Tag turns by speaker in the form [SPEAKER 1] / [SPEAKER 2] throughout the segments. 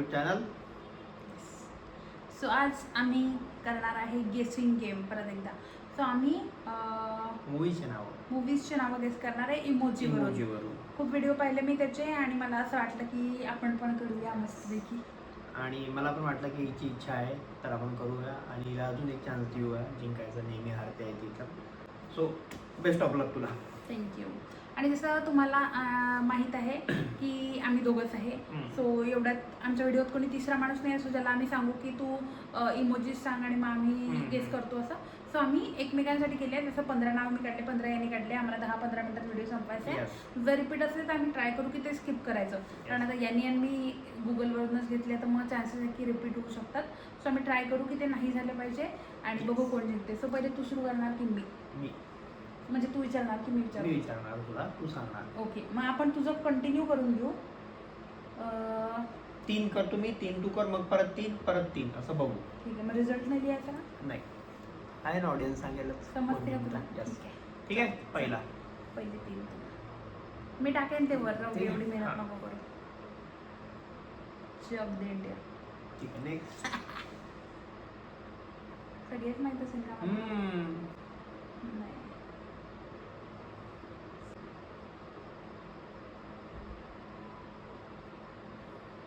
[SPEAKER 1] YouTube channel.
[SPEAKER 2] So आज आम्ही करणार आहे गेसिंग गेम परत एकदा. सो आम्ही मूवीजचे नावं गेस करणार आहे इमोजीवरून. खूप व्हिडिओ पाहिले मी त्याचे आणि मला असं वाटलं की आपण पण करूया मस्तपैकी.
[SPEAKER 1] आणि मला पण वाटलं की हिची इच्छा आहे तर आपण करूया आणि हिला अजून एक चान्स देऊया. जिंकायचं नेहमी हारते आहे ती तर. सो बेस्ट ऑफ लक तुला.
[SPEAKER 2] थँक्यू. आणि जसं तुम्हाला माहीत आहे की आम्ही दोघंच आहे. सो एवढ्यात आमच्या व्हिडिओत कोणी तिसरा माणूस नाही असो ज्याला आम्ही सांगू की तू इमोजीस सांग आणि मग आम्ही गेस करतो असं. सो आम्ही एकमेकांसाठी केले आहे. जसं 15 नाव मी काढले, 15 यांनी काढले. आम्हाला 10-15 मिनिटात व्हिडिओ संपवायचा आहे. जर रिपीट असेल तर आम्ही ट्राय करू की ते स्किप करायचं. कारण आता यांनी आणि मी गुगलवरूनच घेतले तर मग चान्सेस आहे की रिपीट होऊ शकतात. सो आम्ही ट्राय करू की ते नाही झालं पाहिजे आणि बघू कोण जिंकते. सो पहिले तू सुरू करणार की मी? म्हणजे तू विचारणार की मी
[SPEAKER 1] विचारणार तुला, तू सांगणार.
[SPEAKER 2] ओके, मग आपण तुझं कंटिन्यू करून घेऊ.
[SPEAKER 1] 3 करतो मी, 3 तू कर, मग परत 3 असं बघू.
[SPEAKER 2] ठीक आहे. मग रिझल्ट नाही लिहायचा ना?
[SPEAKER 1] नाही, आहे ना ऑडियन्स सांगेल.
[SPEAKER 2] समजते का तुला?
[SPEAKER 1] ठीक आहे. पहिले
[SPEAKER 2] 3 मी टाकेन ते वर. राहू दे, एवढी मेहनत नको करू. जग दे इंडिया.
[SPEAKER 1] ठीक आहे. नेक्स्ट.
[SPEAKER 2] सगळेच माहीत असेल का मला? नाही.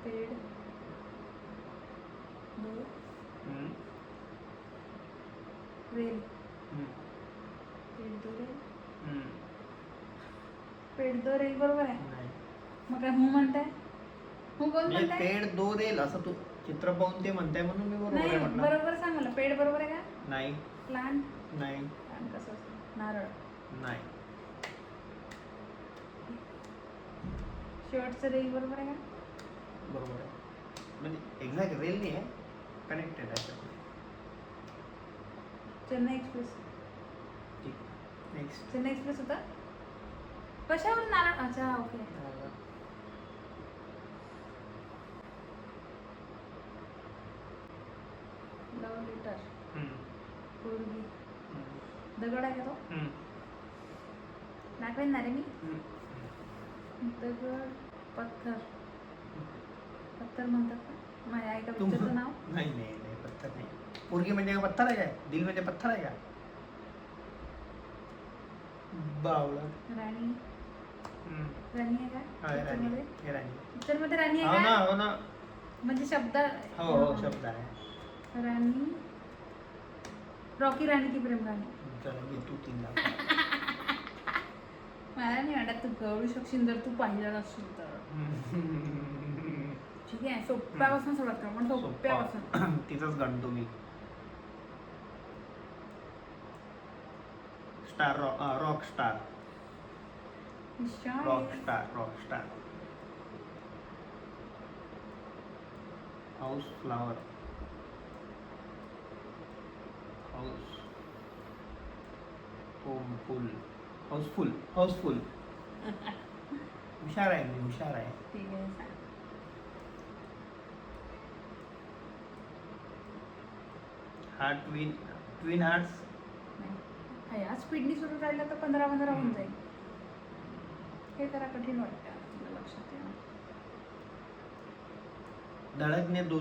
[SPEAKER 2] पेड दो रेल. पेड दो रेल बरोबर आहे. मग काय हू म्हणताय? हू कोण म्हणताय?
[SPEAKER 1] पेड दो रेल असं तू चित्र पाहून ते म्हणताय म्हणून मी बरोबर आहे म्हटलं.
[SPEAKER 2] बरोबर सांग मला. पेड बरोबर आहे का?
[SPEAKER 1] नाही.
[SPEAKER 2] प्लांट
[SPEAKER 1] नाही.
[SPEAKER 2] प्लांट कसं असतं? नारळ.
[SPEAKER 1] नाही.
[SPEAKER 2] शेवटचं रेल बरोबर आहे का?
[SPEAKER 1] बरोबर आहे. म्हणजे एक्झॅक्ट रेल नाही आहे, कनेक्टेड आहे.
[SPEAKER 2] चेन्नई एक्सप्रेस.
[SPEAKER 1] ठीक. नेक्स्ट.
[SPEAKER 2] चेन्नई एक्सप्रेस होता. कशावर नारळ? अच्छा, ओके. Love letter. पोरगी. दगड आहे का तो? दाखवेन ना रे मी. दगड. पत्थर. पत्थर म्हणतात का? माझ्या ऐका पिक्चरचं नाव?
[SPEAKER 1] नाही, पत्थर नाही. पोरगी म्हणजे काय पत्थर आहे काय? दिल म्हणजे पत्थर आहे का? बावळा.
[SPEAKER 2] राणी. राणी आहे का?
[SPEAKER 1] राणी.
[SPEAKER 2] पिक्चर मध्ये राणी आहे का?
[SPEAKER 1] हो ना.
[SPEAKER 2] म्हणजे शब्द.
[SPEAKER 1] हो, शब्द आहे.
[SPEAKER 2] राणी. रॉकी राणी की प्रेम राणी?
[SPEAKER 1] चला मी तू 3
[SPEAKER 2] मला नाही वाटत तू कळू शकशील जर तू पाहिलं नसेल तर. ठीक आहे. सोप्यापासून सुरुवात कर. पण सोप्यापासून.
[SPEAKER 1] तिथंच गणतो मी. Star. Rock star. Rock star. House flower. Housefull. हुशार आहे मी, हुशार आहे.
[SPEAKER 2] ठीक आहे, सांग.
[SPEAKER 1] Twin hearts.
[SPEAKER 2] नाही, आज स्पीडनी सुरू राहिलं तर 15 होऊन जाईल. हे जरा कठीण वाटतं तुला लक्षात येणं.
[SPEAKER 1] धडकने दो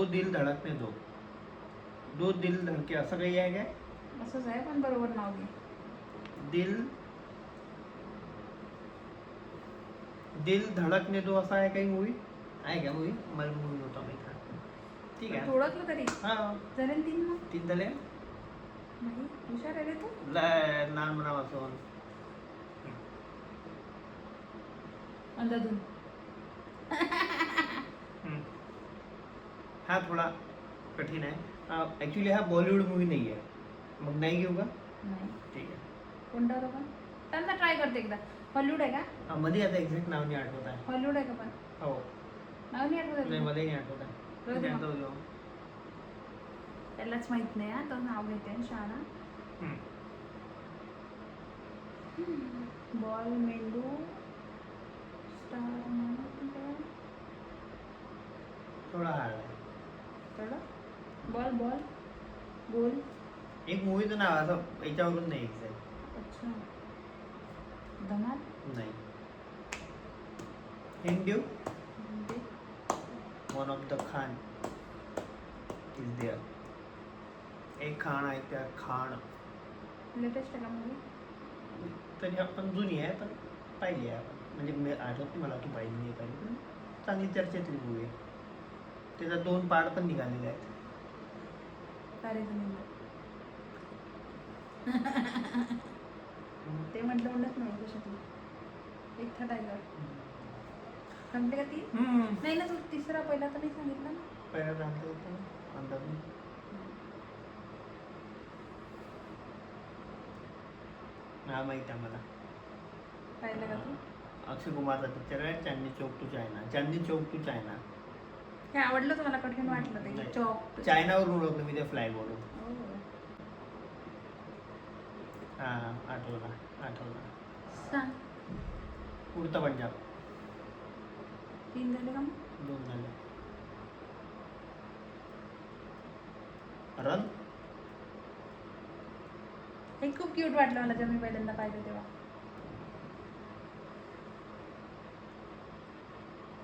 [SPEAKER 1] दिल धडकने दो दिल धडके असं काही आहे काय?
[SPEAKER 2] असंच आहे पण बरोबर नाव घे.
[SPEAKER 1] दिल धडकने दो असा आहे काही मूवी आहे का? मूवी मला मूवी नव्हता माहिती. ठीक आहे.
[SPEAKER 2] ओळखलं तरी झाले 3 मग.
[SPEAKER 1] 3 झाले.
[SPEAKER 2] नाही, हुशार आहे रे तू.
[SPEAKER 1] लहानपणापासून.
[SPEAKER 2] अंधाधुन.
[SPEAKER 1] हा थोडा कठीण आहे. ॲक्च्युली हा बॉलिवूड मूवी नाही आहे. मग नाही घेऊ का?
[SPEAKER 2] नाही.
[SPEAKER 1] ठीक आहे.
[SPEAKER 2] कोणता होता पण? त्यांना ट्राय करते एकदा. हॉलिवूड आहे का?
[SPEAKER 1] मध्ये आता एक्झॅक्ट नाव नाही आठवत आहे.
[SPEAKER 2] हॉलिवूड आहे का पण?
[SPEAKER 1] हो.
[SPEAKER 2] नाव नाही आठवत
[SPEAKER 1] नाही, मध्ये नाही आठवत आहे.
[SPEAKER 2] त्यालाच माहित नाही. हा, तो नाव घेते शहाणा. बॉल, मेंदू, स्टार.
[SPEAKER 1] थोडा हार्ड आहे.
[SPEAKER 2] बॉल गोल.
[SPEAKER 1] एक मूवीचं नाव असं याच्यावरून नाही एक्झॅक्ट.
[SPEAKER 2] अच्छा. धमाल.
[SPEAKER 1] नाही. हिंट देऊ? One of the Khan is there. एक खाण आहे त्या खाण.
[SPEAKER 2] लेटेस्ट आहे का मूवी?
[SPEAKER 1] तरी आपण जुनी आहे पण पाहिली आहे आपण. म्हणजे मी आठवत मला तू पाहिली नाही पाहिली पण चांगली चर्चेतली मूवी आहे. त्याचा 2 पार्ट पण निघालेले आहेत.
[SPEAKER 2] तारे जमीन पर. ते म्हटलं नाही कशातली. एक था टायगर संपले का ती? नाही ना, तू तिसरा पहिला तर नाही सांगितलं ना.
[SPEAKER 1] पहिला सांगता येतं ना अंदाज. हा माहित आहे मला.
[SPEAKER 2] पाहिलं का तू?
[SPEAKER 1] अक्षय कुमारचा पिक्चर आहे Chandni Chowk to China. Chandni Chowk to China.
[SPEAKER 2] हे आवडलं तुम्हाला? कठीण वाटलं ते?
[SPEAKER 1] नाही.
[SPEAKER 2] चौक
[SPEAKER 1] चायनावरून ओळखलं मी त्या फ्लॅग वरून.
[SPEAKER 2] हो.
[SPEAKER 1] हा आठवला.
[SPEAKER 2] सांग.
[SPEAKER 1] उडता पंजाब.
[SPEAKER 2] 3 झाले का मग?
[SPEAKER 1] 2 झाले. रन.
[SPEAKER 2] हे खूप क्यूट वाटलं मला जेव्हा मी पहिल्यांदा पाहिलं तेव्हा.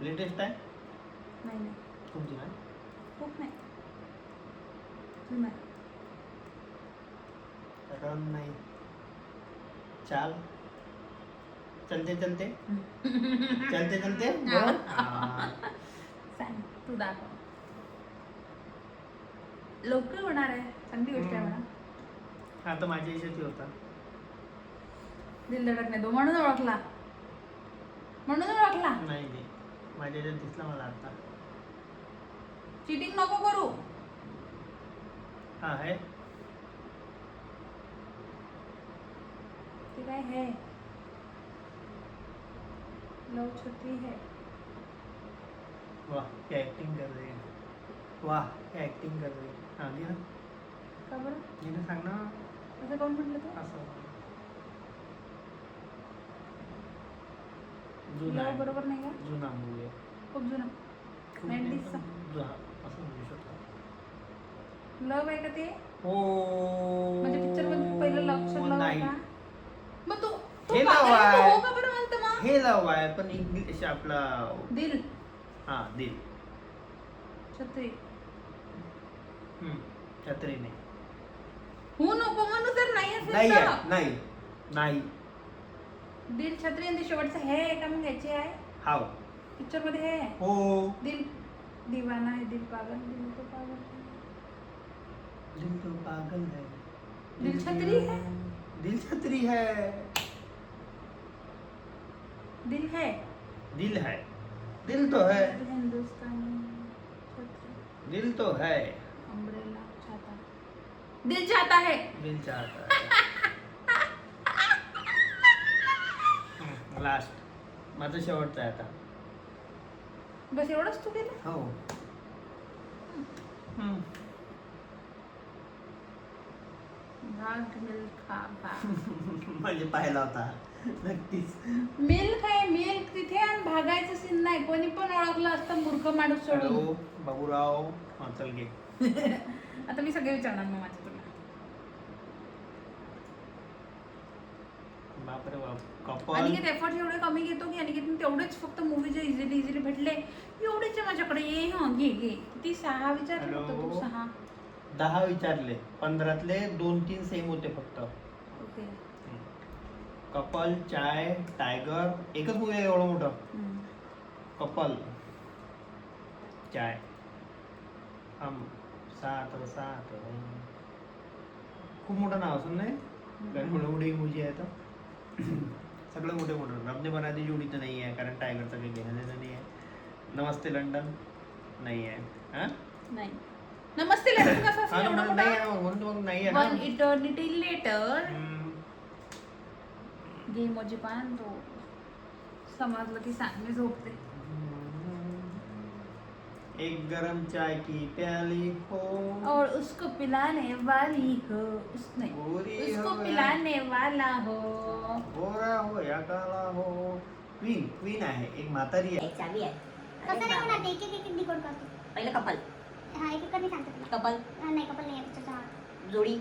[SPEAKER 1] लेटेस्ट आहे.
[SPEAKER 2] नाही
[SPEAKER 1] तुमची नाही.
[SPEAKER 2] खूप नाही. जुना आहे.
[SPEAKER 1] रन नाही. चाल. चलते चलते बोल.
[SPEAKER 2] सांग तू दाखव. लवकर होणार आहे. चांगली गोष्ट आहे म्हणा.
[SPEAKER 1] हा तर माझ्या याच्यात होता.
[SPEAKER 2] दिल धडकने दो म्हणून ओळखला.
[SPEAKER 1] नाही माझ्या याच्यात दिसला मला आता.
[SPEAKER 2] चीटिंग नको करू.
[SPEAKER 1] हा आहे.
[SPEAKER 2] ते काय है? लव छत्री है.
[SPEAKER 1] वाह क्या एक्टिंग कर रही है. वाह क्या एक्टिंग कर रही है. हाँ जी ना.
[SPEAKER 2] का बरं?
[SPEAKER 1] जिने सांग ना.
[SPEAKER 2] असं कोण म्हटलं तू?
[SPEAKER 1] असं जुना
[SPEAKER 2] लव
[SPEAKER 1] आहे.
[SPEAKER 2] बरोबर नाही का?
[SPEAKER 1] जुना मूवी आहे.
[SPEAKER 2] खूप जुना.
[SPEAKER 1] खूप
[SPEAKER 2] 90s चा.
[SPEAKER 1] जुना असं म्हणू शकतो.
[SPEAKER 2] लव आहे का ते?
[SPEAKER 1] हो.
[SPEAKER 2] म्हणजे पिक्चर मध्ये पहिलं लक्षात लव आहे
[SPEAKER 1] नाही.
[SPEAKER 2] का? मग तू
[SPEAKER 1] हे
[SPEAKER 2] पागल
[SPEAKER 1] लव
[SPEAKER 2] आहे, तू
[SPEAKER 1] आहे.
[SPEAKER 2] हो का बरं म्हणतो मग?
[SPEAKER 1] हे लव आहे पण इंग्लिश आपला.
[SPEAKER 2] दिल
[SPEAKER 1] हा दिल.
[SPEAKER 2] छत्री.
[SPEAKER 1] छत्री नाही.
[SPEAKER 2] हो नको म्हणू तर नाही असेल
[SPEAKER 1] नाही
[SPEAKER 2] तर.
[SPEAKER 1] आहे. नाही.
[SPEAKER 2] दिल छत्री आणि ते शेवटचं है का मग ह्याचे आहे?
[SPEAKER 1] हाव.
[SPEAKER 2] पिक्चर मध्ये है.
[SPEAKER 1] हो.
[SPEAKER 2] दिल दीवाना है, दिल पागल, दिल तो पागल है.
[SPEAKER 1] दिल तो पागल है.
[SPEAKER 2] दिल छत्री है.
[SPEAKER 1] दिल छत्री है.
[SPEAKER 2] दिल है.
[SPEAKER 1] दिल है. दिल तो है.
[SPEAKER 2] हिंदुस्तानी छत्री.
[SPEAKER 1] दिल तो है.
[SPEAKER 2] अम्ब्रेला छाता. दिल चाहता है.
[SPEAKER 1] दिल चाहता है. लास्ट माझं शेवटचं आहे आता.
[SPEAKER 2] बस एवढंच तू केलं?
[SPEAKER 1] हो.
[SPEAKER 2] भाग मिल्खा भाग.
[SPEAKER 1] म्हणजे पाहिला होता नक्कीच.
[SPEAKER 2] मिल्क आहे. मिल्क तिथे आणि भागायचं सीन नाही. कोणी पण ओळखलं असतं मूर्ख माणूस सोडून.
[SPEAKER 1] हॅलो बाबूराव. हा चल घे.
[SPEAKER 2] आता मी सगळे विचारणार मग माझ्या तुला.
[SPEAKER 1] बापरे बाप. कपल.
[SPEAKER 2] अनिकेत एफर्ट एवढे कमी घेतो की अनिकेत तेवढेच फक्त मूवी जे इझिली भेटले एवढेच आहे माझ्याकडे. ये हा घे किती 6 विचारले फक्त तू. 6.
[SPEAKER 1] 10 विचारले. 15तले 2-3 सेम होते फक्त.
[SPEAKER 2] ओके.
[SPEAKER 1] कपल, चाय, टायगर. एकच मूवी आहे एवढं मोठं. कपल, चाय, हम साथ साथ. खूप मोठं नाव असून नाही. कारण मोठी मुजी आहे तर सगळं मोठं. रब ने बना दी जोडी तर नाही आहे कारण टायगरचं काही घेणं देणं नाही आहे. नमस्ते लंडन नाही आहे. हा
[SPEAKER 2] नाही. नमस्ते लंडन कसं असेल एवढं
[SPEAKER 1] नाही
[SPEAKER 2] मोठं?
[SPEAKER 1] आहे ना म्हणून मग नाही आहे
[SPEAKER 2] वन
[SPEAKER 1] ना.
[SPEAKER 2] Eternity letter. घे मोजी पान तो. समजलं की सांग मी झोपते.
[SPEAKER 1] एक गरम चाय की प्याली हो.
[SPEAKER 2] और उसको पिलाने वाली हो.
[SPEAKER 1] गोरी
[SPEAKER 2] उसको
[SPEAKER 1] हो
[SPEAKER 2] पिलाने वाला हो.
[SPEAKER 1] गोरा हो या काला हो. क्वीन आहे. एक म्हातारी आहे.
[SPEAKER 3] एक चावी आहे.
[SPEAKER 4] कसं नाही होणार ते? एक डिकोड करतो.
[SPEAKER 3] पहिलं कपल.
[SPEAKER 4] हा एक मी सांगते तुला.
[SPEAKER 3] कपल
[SPEAKER 4] नाही कपल नाही आहे पिक्चरचा.
[SPEAKER 3] जोडी.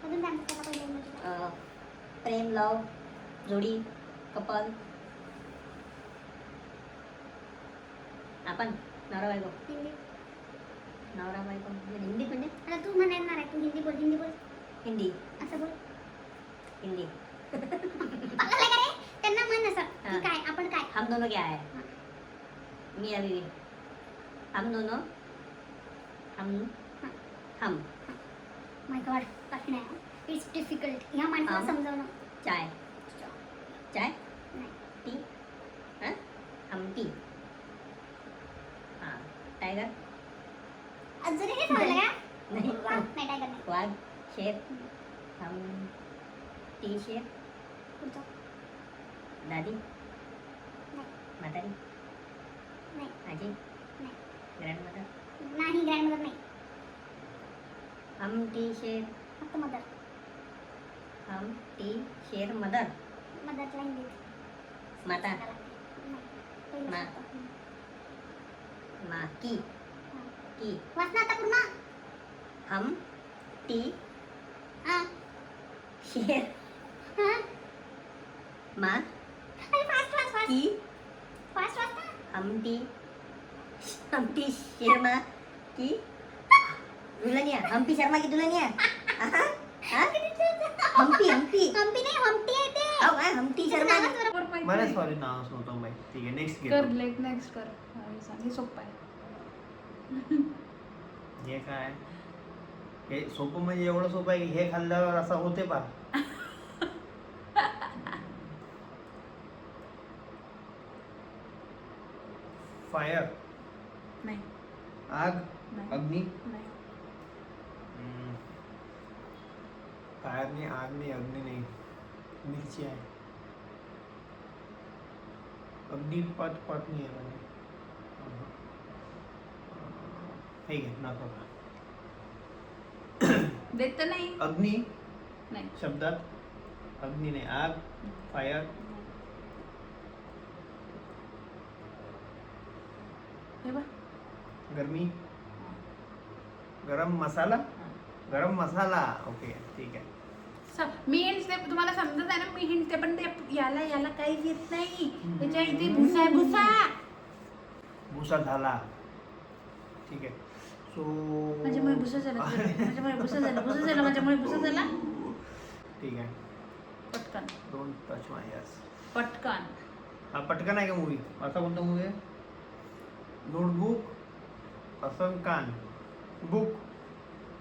[SPEAKER 4] अजून सांगते त्याला पहिले म्हणजे.
[SPEAKER 3] प्रेम लव जोडी कपल. आपण नवरा बायको.
[SPEAKER 4] हिंदी.
[SPEAKER 3] नवरा बायको हिंदी म्हणजे
[SPEAKER 4] आता तू म्हणणार आहे, तू हिंदी बोल.
[SPEAKER 3] हिंदी.
[SPEAKER 4] असं बोल.
[SPEAKER 3] हिंदी.
[SPEAKER 4] पागल आहे का रे? त्यांना म्हण असं की
[SPEAKER 3] हा.
[SPEAKER 4] काय आपण काय.
[SPEAKER 3] हम दोनों क्या है? मी अभी हम दोनों हम
[SPEAKER 4] माय गॉड, कठीण आहे. It's difficult. ह्या माणसाला
[SPEAKER 3] हम.
[SPEAKER 4] समजावणं.
[SPEAKER 3] चाय. चाय.
[SPEAKER 4] नाही.
[SPEAKER 3] टी. हाँ? हम टी. हाँ. टाइगर.
[SPEAKER 4] अजूनही नाही समजलं का?
[SPEAKER 3] नहीं.
[SPEAKER 4] नाही टायगर नाही.
[SPEAKER 3] वाघ. शेर. हम टी शेर.
[SPEAKER 4] पुढचं.
[SPEAKER 3] दादी.
[SPEAKER 4] नाही.
[SPEAKER 3] म्हातारी.
[SPEAKER 4] नाही.
[SPEAKER 3] आजी.
[SPEAKER 4] नाही.
[SPEAKER 3] ग्रँडमदर.
[SPEAKER 4] नाही ग्रँडमदर नाही.
[SPEAKER 3] हम टी शेर.
[SPEAKER 4] फक्त मदर.
[SPEAKER 3] हम टी शेर मदर.
[SPEAKER 4] मदरला हिंदी.
[SPEAKER 3] माता.
[SPEAKER 4] नाही. पहिलं
[SPEAKER 3] मा.
[SPEAKER 4] शब्द.
[SPEAKER 3] माँ की.
[SPEAKER 4] हा.
[SPEAKER 3] की.
[SPEAKER 4] वाच ना आता पूर्ण.
[SPEAKER 3] हम टी
[SPEAKER 4] हा.
[SPEAKER 3] शेर
[SPEAKER 4] हा.
[SPEAKER 3] माँ
[SPEAKER 4] अरे फास्ट.
[SPEAKER 3] की.
[SPEAKER 4] फास्ट वाच ना.
[SPEAKER 3] हम टी शर्मा की दुल्हनिया. हम्पी शर्मा की दुल्हनिया. हाँ? हाँ? हम्पी
[SPEAKER 4] हम्पी नाही, हम्पी आहे ते.
[SPEAKER 3] औ हाँ, हम्पी शर्मा की.
[SPEAKER 2] बरोबर माहिती
[SPEAKER 1] मला
[SPEAKER 2] आहे.
[SPEAKER 1] सॉरी नावच नव्हतं माहिती. ठीक आहे नेक्स्ट
[SPEAKER 2] कर
[SPEAKER 1] घेतो.
[SPEAKER 2] नेक्स्ट कर. हा, हे सांग. हे सोपं आहे.
[SPEAKER 1] हे काय हे सोपं म्हणजे एवढं सोपं आहे की हे खाल्ल्यावर असं होते पा. फायर.
[SPEAKER 2] नाही
[SPEAKER 1] आग.
[SPEAKER 2] नाही
[SPEAKER 1] अग्नी.
[SPEAKER 2] नाही.
[SPEAKER 1] फायर नाही, आग नाही, अग्नी नाही. मिरची आहे. अग्निपथ पथ नाही आहे म्हणजे. हे घे नको.
[SPEAKER 2] देत तर नाही.
[SPEAKER 1] अग्नी
[SPEAKER 2] नाही.
[SPEAKER 1] शब्दात अग्नी नाही. आग. फायर.
[SPEAKER 2] हे बघ.
[SPEAKER 1] गरमी. गरम मसाला. गरम मसाला. ओके ठीक आहे.
[SPEAKER 2] मी हिंट्स ते तुम्हाला समजत आहे ना. मी हिंट्स ते पण ते याला काहीच येत नाही. त्याच्या इथे भुसा आहे भुसा.
[SPEAKER 1] भुसा झाला. ठीक आहे. सो
[SPEAKER 2] माझ्यामुळे भुसा झाला. माझ्यामुळे भुसा झाला. माझ्यामुळे भुसा झाला.
[SPEAKER 1] ठीक आहे.
[SPEAKER 2] पटकन
[SPEAKER 1] डोंट टच माय यस.
[SPEAKER 2] पटकन.
[SPEAKER 1] हा पटकन आहे का मूवी? असा कोणता मूवी आहे? नोटबुक. असम कान. बुक.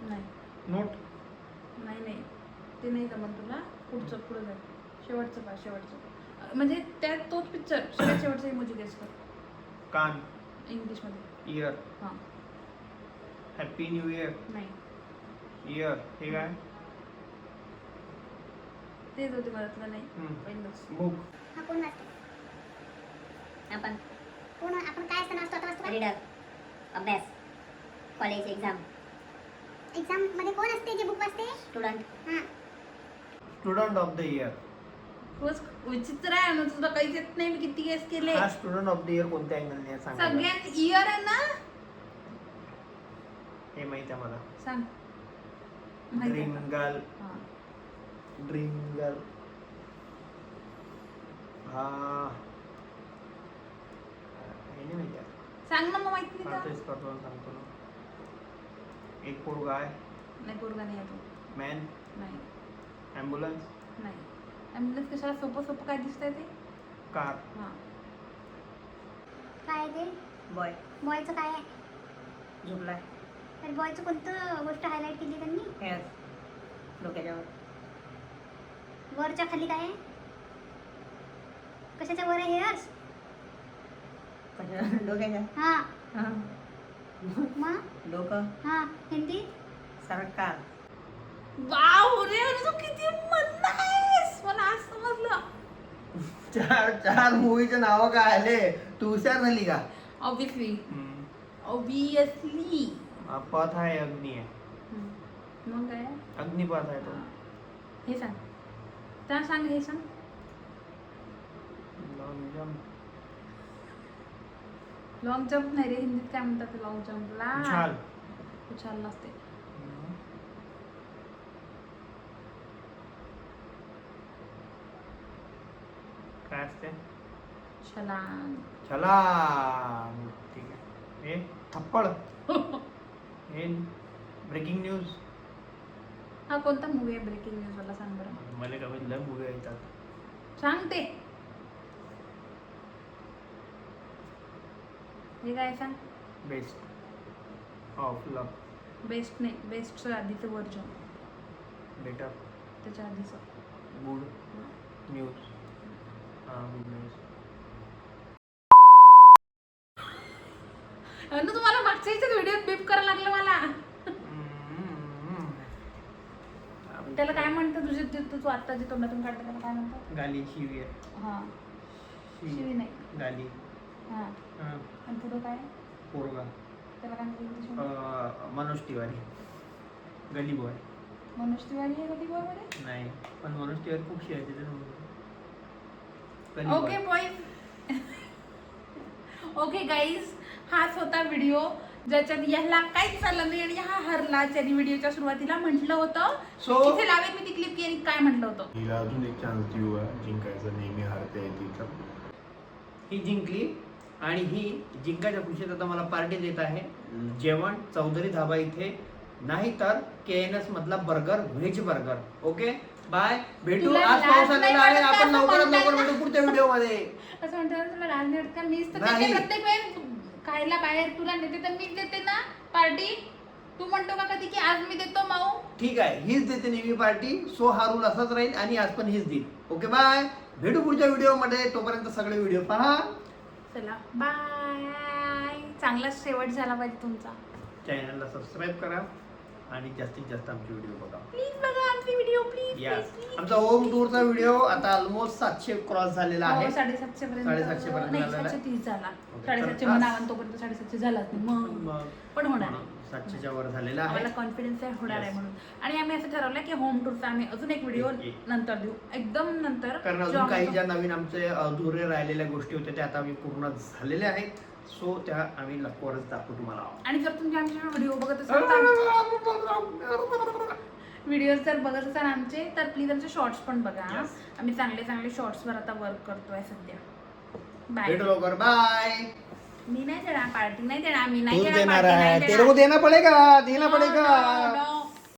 [SPEAKER 2] नाही
[SPEAKER 1] नोट.
[SPEAKER 2] नाही ते नाही जमत तुला. पुढं जाय. शेवटचं म्हणजे त्यात तोच पिक्चर. शेवटचा इमोजी गेस कर.
[SPEAKER 1] कान.
[SPEAKER 2] इंग्लिशमध्ये.
[SPEAKER 1] इयर.
[SPEAKER 2] हां.
[SPEAKER 1] Happy new year.
[SPEAKER 2] नाही
[SPEAKER 1] इयर. हे काय?
[SPEAKER 2] तेच होते मला तुला नाही.
[SPEAKER 1] हम्म.
[SPEAKER 2] पहिलंच.
[SPEAKER 1] बुक.
[SPEAKER 4] हा कोण वाचते?
[SPEAKER 3] आपण
[SPEAKER 4] आपण काय असताना असतो आता वाचतो?
[SPEAKER 3] रीडर. अभ्यास. College exam.
[SPEAKER 4] एक्झाम मध्ये कोण असते जे बुक वाचते?
[SPEAKER 3] स्टुडंट.
[SPEAKER 4] हा.
[SPEAKER 1] Student of the year.
[SPEAKER 2] खूपच विचित्र आहे ना. तुला काहीच येत नाही. मी किती गेस केले.
[SPEAKER 1] हा स्टुडंट ऑफ द इयर कोणत्या अँगलने आहे सांगा.
[SPEAKER 2] सगळ्यात इयर आहे ना.
[SPEAKER 1] हे माहिती आहे मला.
[SPEAKER 2] सांग. माहिती आहे
[SPEAKER 1] ड्रीम
[SPEAKER 2] का?
[SPEAKER 1] गर्ल.
[SPEAKER 2] हां.
[SPEAKER 1] Dream girl. हा हे नाही माहिती आहे.
[SPEAKER 2] सांग ना मग. माहिती नाही
[SPEAKER 1] तेच करतो आणि सांगतो ना. एक पोरगा आहे.
[SPEAKER 2] नाही पोरगा नाही आहे तो.
[SPEAKER 1] मॅन.
[SPEAKER 2] नाही
[SPEAKER 1] ॲम्ब्युलन्स.
[SPEAKER 2] नाही. ॲम्ब्युलन्स कशाला सोपं काय दिसतंय ते.
[SPEAKER 1] कार.
[SPEAKER 2] हां.
[SPEAKER 4] काय ते?
[SPEAKER 3] बॉय.
[SPEAKER 4] बॉयचं काय आहे?
[SPEAKER 3] झोपलाय.
[SPEAKER 4] तर बॉयचं कोणतं गोष्ट हायलाईट केली त्यांनी?
[SPEAKER 3] हेअर. डोक्याच्यावर.
[SPEAKER 4] वरच्या खाली काय आहे? कशाच्या वर आहे हेअर्स?
[SPEAKER 3] डोक्याच्या.
[SPEAKER 4] हा.
[SPEAKER 3] हां.
[SPEAKER 4] मग
[SPEAKER 3] डोकं.
[SPEAKER 4] हा हिंदी.
[SPEAKER 3] सरकार.
[SPEAKER 2] वाव रे तू किती मस्त आहेस. मला आज समजलं.
[SPEAKER 1] चार मूवीचे नाव काय आले? तू हुशार झाली का?
[SPEAKER 2] ऑब्विसली.
[SPEAKER 1] पथ आहे. अग्नी आहे.
[SPEAKER 2] मग काय.
[SPEAKER 1] अग्निपथ आहे तो.
[SPEAKER 2] हे सांग. त्या सांग. हे सांग.
[SPEAKER 1] Long jump.
[SPEAKER 2] लॉंग जम्प नाही रे. हिंदीत काय म्हणतात लॉंग जम्पला?
[SPEAKER 1] उछाल.
[SPEAKER 2] उछाल नसते.
[SPEAKER 1] काय असते?
[SPEAKER 2] छलांग.
[SPEAKER 1] छलांग. ठीक आहे. हे थप्पड हे ब्रेकिंग न्यूज.
[SPEAKER 2] हा कोणता मूवी आहे ब्रेकिंग न्यूज वाला सांग बरं.
[SPEAKER 1] मला काय माहिती, लय मूवी येतात.
[SPEAKER 2] सांग ते. हे काय सांग.
[SPEAKER 1] Best of luck.
[SPEAKER 2] बेस्ट नाही, बेस्टचं आधीचं वर्जन,
[SPEAKER 1] बेटर.
[SPEAKER 2] त्याच्या आधीचं.
[SPEAKER 1] Good news. हां गुड न्यूज.
[SPEAKER 2] तुम्हाला मागच्या याच्यात व्हिडिओ बीप करायला लागलं मला. त्याला काय म्हणतात तुझे तू आता जे तोंडातून काढतो त्याला काय म्हणतात.
[SPEAKER 1] गाली शिवी आहे.
[SPEAKER 2] हा शिवी नाही
[SPEAKER 1] गाली.
[SPEAKER 2] हा.
[SPEAKER 1] हां
[SPEAKER 2] आणि पुढं काय
[SPEAKER 1] पोरगा.
[SPEAKER 2] त्याला काय म्हणतात.
[SPEAKER 1] मनोज तिवारी. गली बॉय.
[SPEAKER 2] मनोज तिवारी आहे कधी मध्ये.
[SPEAKER 1] नाही पण मनोज तिवारी खूप शिवाय
[SPEAKER 2] ओके बॉईज. ओके गाईज, हाच होता व्हिडिओ ज्याच्यात ह्याला काहीच चाललं नाही आणि हा हरला. ज्यांनी व्हिडिओच्या सुरुवातीला म्हटलं होतं इथे लावेल मी ती क्लिप की, आणि काय म्हटलं होतं.
[SPEAKER 5] तिला अजून एक चान्स देऊ जिंकायचं. नेहमी हारते तिचं.
[SPEAKER 1] ही जिंकली आणि ही जिंकायच्या खुशीत आता मला पार्टी देत आहे. जेवण चौधरी धाबा इथे, नाही तर KNS मधला burger, veg burger. Okay bye, भेटू.
[SPEAKER 2] तुला
[SPEAKER 1] आज
[SPEAKER 2] लाज
[SPEAKER 1] पाऊस
[SPEAKER 2] नाही
[SPEAKER 1] आलेला आहे.
[SPEAKER 2] वाटत का
[SPEAKER 1] आपण
[SPEAKER 2] असं
[SPEAKER 1] लवकरात
[SPEAKER 2] म्हणताय
[SPEAKER 1] लवकर
[SPEAKER 2] ना?
[SPEAKER 1] भेटू पुढच्या व्हिडिओ मध्ये.
[SPEAKER 2] असं म्हणतात तुला लाज नाही वाटत का. मीच तर
[SPEAKER 1] नाही.
[SPEAKER 2] देते प्रत्येक वेळेस खायला बाहेर, तुला नेते तर मीच देते ना पार्टी. तू म्हणतो का कधी की आज मी देतो माऊ.
[SPEAKER 1] ठीक आहे, हीच देते नेहमी पार्टी. सो हा रूल असाच राहील आणि आज पण हीच देईल. ओके बाय, भेटू पुढच्या व्हिडिओ मध्ये. तोपर्यंत सगळे व्हिडिओ पहा.
[SPEAKER 2] चला बाय. चांगला शेवट झाला पाहिजे तुमचा.
[SPEAKER 1] चॅनलला सबस्क्राईब करा आणि जास्तीत जास्त आमचे व्हिडिओ बघा.
[SPEAKER 2] प्लीज बघा आमचे व्हिडिओ प्लीज.
[SPEAKER 1] यस, आमचा होम टूरचा व्हिडिओ आता ऑलमोस्ट 700 क्रॉस झालेला आहे.
[SPEAKER 2] 750 पर्यंत.
[SPEAKER 1] 750 पर्यंत
[SPEAKER 2] नाही,
[SPEAKER 1] झालेला आहे.
[SPEAKER 2] 730 झाला.
[SPEAKER 1] ओके,
[SPEAKER 2] 750
[SPEAKER 1] तर
[SPEAKER 2] म्हणा आणि तोपर्यंत 750 झालाच नाही. मग पण होणार आहे.
[SPEAKER 1] 700च्या वर झालेला आहे.
[SPEAKER 2] आम्हाला कॉन्फिडन्स आहे होणार आहे
[SPEAKER 1] Yes.
[SPEAKER 2] म्हणून. आणि आम्ही असं ठरवलं की होम टूरचा आम्ही अजून एक व्हिडिओ नंतर देऊ, एकदम नंतर.
[SPEAKER 1] कारण
[SPEAKER 2] जो
[SPEAKER 1] अजून काही
[SPEAKER 2] आमचा-
[SPEAKER 1] ज्या नवीन आमचे अधुरे राहिलेल्या गोष्टी होत्या त्या आता आम्ही पूर्ण झालेल्या आहेत. सो त्या आम्ही लवकरच दाखवू तुम्हाला.
[SPEAKER 2] आणि जर तुम्ही आमचे व्हिडिओ बघत असाल तर व्हिडिओज जर बघत असाल आमचे तर प्लीज आमचे शॉर्ट्स पण बघा.
[SPEAKER 1] Yes.
[SPEAKER 2] आम्ही चांगले चांगले शॉर्ट्सवर आता वर्क करतोय सध्या. बाय.
[SPEAKER 1] भेटू लवकर. बाय.
[SPEAKER 2] मी नाही देणार पार्टी, नाही देणार मी, नाही
[SPEAKER 1] तूच
[SPEAKER 2] देणार
[SPEAKER 1] देणार
[SPEAKER 2] party, नाही
[SPEAKER 1] आहे.
[SPEAKER 2] देणार.
[SPEAKER 1] तेरे को देना पडेगा, देना
[SPEAKER 2] No,
[SPEAKER 1] पडेगा.
[SPEAKER 2] no, no.